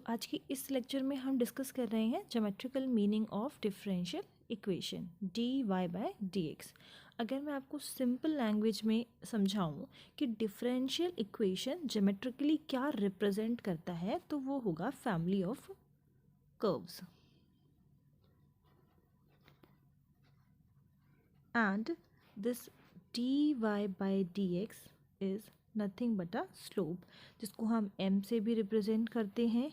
आज की इस लेक्चर में हम डिस्कस कर रहे हैं geometrical meaning of differential equation d y by d x. अगर मैं आपको सिंपल लैंग्वेज में समझाऊं कि डिफरेंशियल इक्वेशन ज्योमेट्रिकली क्या रिप्रेजेंट करता है तो वो होगा family of curves and this d y by d x is nothing but a slope, जिसको हम m से भी रिप्रेजेंट करते हैं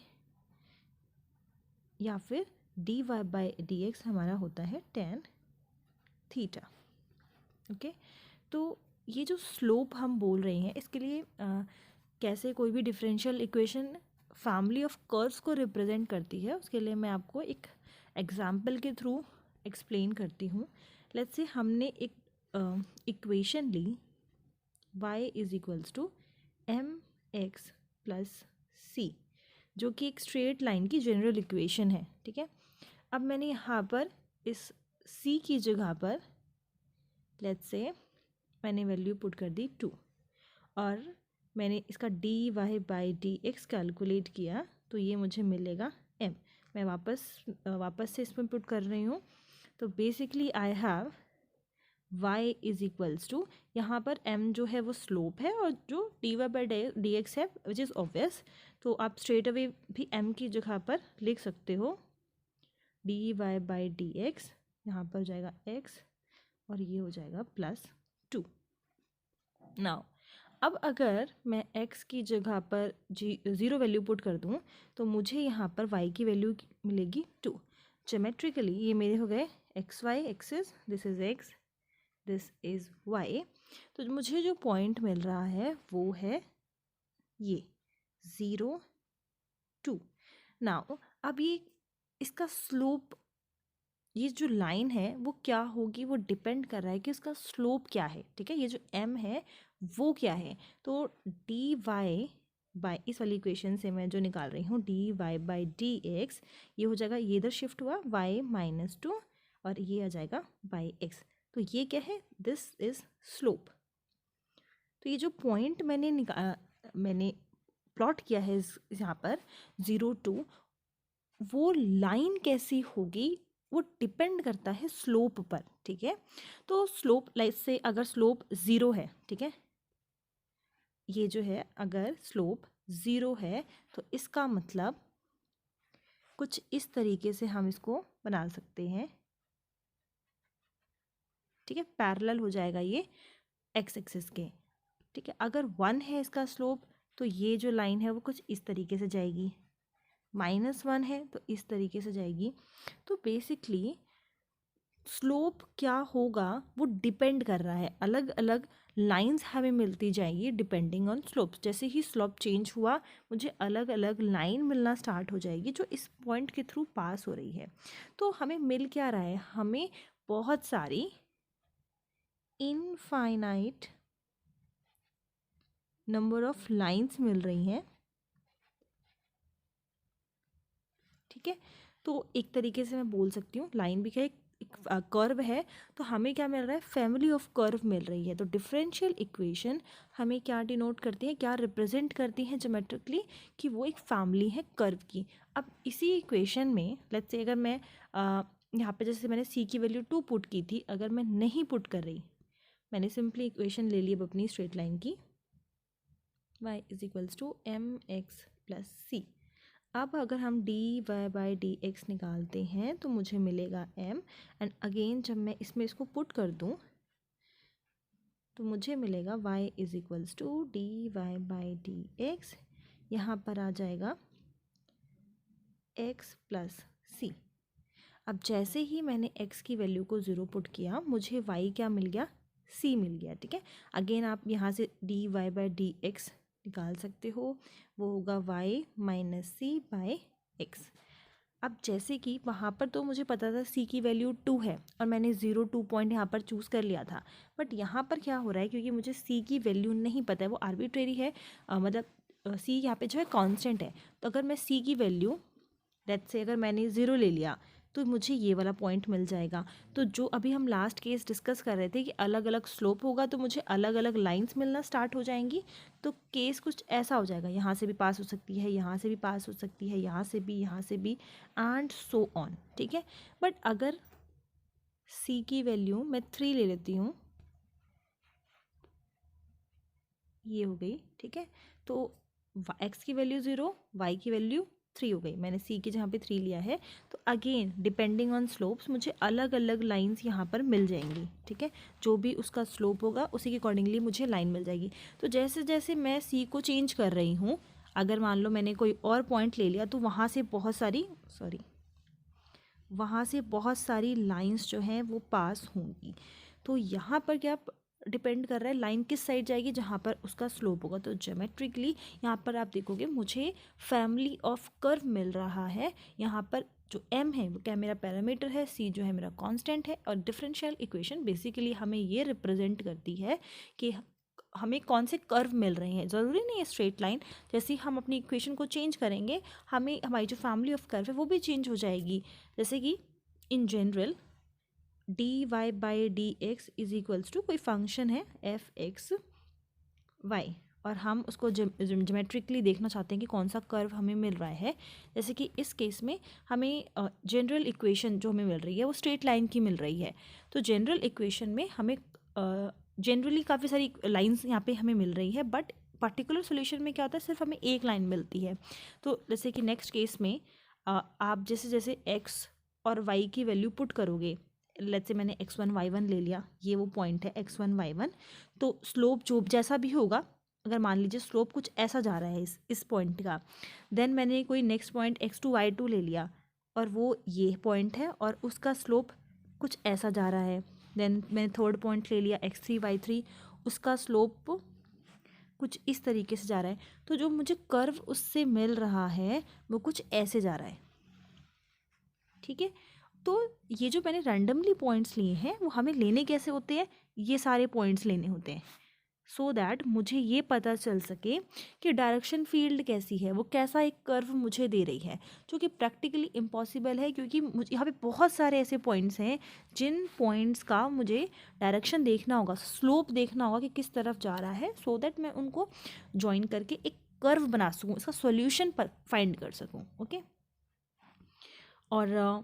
या फिर d Y by D x हमारा होता है tan थीटा। ओके, तो ये जो स्लोप हम बोल रहे हैं इसके लिए कैसे कोई भी differential equation family of curves को रिप्रेजेंट करती है उसके लिए मैं आपको एक एग्जांपल के थ्रू एक्सप्लेन करती हूँ। लेट्स से हमने एक इक्वेशन ली y is equals to M X plus C, जो कि एक स्ट्रेट लाइन की जनरल इक्वेशन है। ठीक है, अब मैंने यहाँ पर इस c की जगह पर लेट्स से मैंने वैल्यू पुट कर दी 2 और मैंने इसका d Y by D x calculate किया तो ये मुझे मिलेगा m। मैं वापस से इसमें पुट कर रही हूँ। तो basically I have y is equals to, यहाँ पर m जो है वो स्लोप है और जो d Y by D x है विच इज़ ऑब्वियस, तो आप स्ट्रेट अवे भी m की जगह पर लिख सकते हो d Y by D x, यहाँ पर जाएगा x और ये हो जाएगा +2। नाउ अब अगर मैं x की जगह पर ज़ीरो वैल्यू पुट कर दूँ तो मुझे यहाँ पर y की वैल्यू मिलेगी 2। ज्योमेट्रिकली ये मेरे हो गए x y axis, this is x, this is y। तो मुझे जो पॉइंट मिल रहा है वो है ये 0 2। नाउ अब ये इसका स्लोप, ये जो लाइन है वो क्या होगी वो डिपेंड कर रहा है कि उसका स्लोप क्या है। ठीक है, ये जो m है वो क्या है, तो डी वाई बाई इस वाली इक्वेशन से मैं जो निकाल रही हूँ d Y by D x, ये हो जाएगा, ये इधर शिफ्ट हुआ y -2 और ये आ जाएगा बाई एक्स। तो ये क्या है, दिस इज स्लोप। तो ये जो पॉइंट मैंने प्लॉट किया है यहाँ पर 0 2, वो लाइन कैसी होगी वो डिपेंड करता है स्लोप पर। ठीक है, तो स्लोप लाइक से अगर स्लोप 0 है, ठीक है, ये जो है अगर स्लोप 0 है तो इसका मतलब कुछ इस तरीके से हम इसको बना सकते हैं। ठीक है, पैरेलल हो जाएगा ये एक्स एक्सिस के। ठीक है, अगर 1 है इसका स्लोप तो ये जो लाइन है वो कुछ इस तरीके से जाएगी, -1 है तो इस तरीके से जाएगी। तो बेसिकली स्लोप क्या होगा वो डिपेंड कर रहा है, अलग अलग लाइंस हमें मिलती जाएगी डिपेंडिंग ऑन स्लोप। जैसे ही स्लोप चेंज हुआ मुझे अलग अलग लाइन मिलना स्टार्ट हो जाएगी जो इस पॉइंट के थ्रू पास हो रही है। तो हमें मिल क्या रहा है, हमें बहुत सारी इनफाइनाइट नंबर ऑफ लाइंस मिल रही हैं। ठीक है, तो एक तरीके से मैं बोल सकती हूँ लाइन भी क्या है, एक कर्व है, तो हमें क्या मिल रहा है, फैमिली ऑफ कर्व मिल रही है। तो डिफरेंशियल इक्वेशन हमें क्या डिनोट करती है, क्या रिप्रेजेंट करती हैं ज्योमेट्रिकली, कि वो एक फैमिली है कर्व की। अब इसी इक्वेशन में लेट्स से अगर मैं यहाँ पे जैसे मैंने c की वैल्यू 2 पुट की थी, अगर मैं नहीं पुट कर रही, मैंने सिंपली इक्वेशन ले ली अब अपनी स्ट्रेट लाइन की y is equals to M X plus C. अब अगर हम D Y by D X निकालते हैं तो मुझे मिलेगा m, एंड अगेन जब मैं इसमें इसको पुट कर दूं तो मुझे मिलेगा y is equals to d Y by D x, यहाँ पर आ जाएगा x प्लस सी। अब जैसे ही मैंने x की वैल्यू को 0 पुट किया मुझे y क्या मिल गया, c मिल गया। ठीक है, अगेन आप यहाँ से d Y by D x निकाल सकते हो, वो होगा y minus c by x. अब जैसे कि वहाँ पर तो मुझे पता था c की वैल्यू 2 है और मैंने 0 2 पॉइंट यहाँ पर चूज़ कर लिया था, बट यहाँ पर क्या हो रहा है, क्योंकि मुझे c की वैल्यू नहीं पता है, वो आर्बिट्रेरी है, मतलब c यहाँ पे जो है कांस्टेंट है। तो अगर मैं c की वैल्यू लेट्स से अगर मैंने 0 ले लिया, तो मुझे ये वाला पॉइंट मिल जाएगा। तो जो अभी हम लास्ट केस डिस्कस कर रहे थे कि अलग अलग स्लोप होगा तो मुझे अलग अलग लाइंस मिलना स्टार्ट हो जाएंगी। तो केस कुछ ऐसा हो जाएगा, यहाँ से भी पास हो सकती है, यहाँ से भी पास हो सकती है, यहाँ से भी, यहाँ से भी, एंड सो ऑन। ठीक है, बट अगर सी की वैल्यू मैं 3 ले लेती हूँ, ये हो गई। ठीक है, तो एक्स की वैल्यू 0, वाई की वैल्यू 3 हो गई। मैंने सी के जहाँ पे 3 लिया है, तो अगेन डिपेंडिंग ऑन स्लोप्स मुझे अलग अलग लाइंस यहाँ पर मिल जाएंगी। ठीक है, जो भी उसका स्लोप होगा उसी के अकॉर्डिंगली मुझे लाइन मिल जाएगी। तो जैसे जैसे मैं सी को चेंज कर रही हूँ, अगर मान लो मैंने कोई और पॉइंट ले लिया तो वहाँ से बहुत सारी लाइंस जो हैं वो पास होंगी। तो यहाँ पर क्या डिपेंड कर रहा है लाइन किस साइड जाएगी, जहाँ पर उसका स्लोप होगा। तो ज्योमेट्रिकली यहाँ पर आप देखोगे मुझे फैमिली ऑफ कर्व मिल रहा है। यहाँ पर जो m है वो क्या मेरा पैरामीटर है, c जो है मेरा कांस्टेंट है, और डिफरेंशियल इक्वेशन बेसिकली हमें ये रिप्रेजेंट करती है कि हमें कौन से कर्व मिल रहे हैं। ज़रूरी नहीं है स्ट्रेट लाइन, जैसे ही हम अपनी इक्वेशन को चेंज करेंगे हमें हमारी जो फैमिली ऑफ कर्व है वो भी चेंज हो जाएगी। जैसे कि in general d Y by D x is equals to कोई फंक्शन है एफ एक्स वाई, और हम उसको ज्योमेट्रिकली देखना चाहते हैं कि कौन सा कर्व हमें मिल रहा है। जैसे कि इस केस में हमें जनरल इक्वेशन जो हमें मिल रही है वो स्ट्रेट लाइन की मिल रही है। तो जनरल इक्वेशन में हमें जनरली काफ़ी सारी लाइंस यहाँ पे हमें मिल रही है, बट पर्टिकुलर सोल्यूशन में क्या होता है, सिर्फ हमें एक लाइन मिलती है। तो जैसे कि नेक्स्ट केस में आप जैसे जैसे x और y की वैल्यू पुट करोगे, लेट्स से मैंने x1 y1 ले लिया, ये वो पॉइंट है x1 y1, तो स्लोप जो जैसा भी होगा, अगर मान लीजिए स्लोप कुछ ऐसा जा रहा है इस पॉइंट का, देन मैंने कोई नेक्स्ट पॉइंट x2 y2 ले लिया और वो ये पॉइंट है और उसका स्लोप कुछ ऐसा जा रहा है। देन मैंने थर्ड पॉइंट ले लिया x3 y3, उसका स्लोप कुछ इस तरीके से जा रहा है। तो जो मुझे कर्व उससे मिल रहा है वो कुछ ऐसे जा रहा है। ठीक है, तो ये जो मैंने रैंडमली पॉइंट्स लिए हैं वो हमें लेने कैसे होते हैं, ये सारे पॉइंट्स लेने होते हैं सो दैट मुझे ये पता चल सके कि डायरेक्शन फील्ड कैसी है, वो कैसा एक कर्व मुझे दे रही है, जो कि प्रैक्टिकली इम्पॉसिबल है क्योंकि मुझे यहाँ पे बहुत सारे ऐसे पॉइंट्स हैं जिन पॉइंट्स का मुझे डायरेक्शन देखना होगा, स्लोप देखना होगा कि किस तरफ जा रहा है, सो दैट मैं उनको ज्वाइन करके एक कर्व बना सकूँ, इसका सॉल्यूशन पर फाइंड कर सकूँ। ओके, और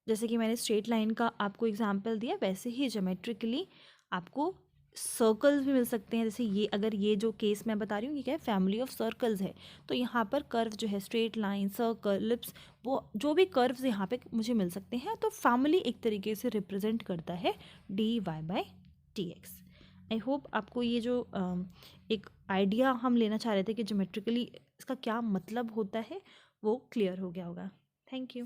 जैसे कि मैंने स्ट्रेट लाइन का आपको एग्जांपल दिया, वैसे ही ज्योमेट्रिकली आपको सर्कल्स भी मिल सकते हैं। जैसे ये, अगर ये जो केस मैं बता रही हूँ ये क्या है, फैमिली ऑफ सर्कल्स है, तो यहाँ पर कर्व जो है स्ट्रेट लाइन, सर्कल, एलिप्स, वो जो भी कर्व्स यहाँ पे मुझे मिल सकते हैं, तो फैमिली एक तरीके से रिप्रेजेंट करता है d Y by t x. I hope आपको ये जो एक आइडिया हम लेना चाह रहे थे कि ज्योमेट्रिकली इसका क्या मतलब होता है वो क्लियर हो गया होगा। Thank you.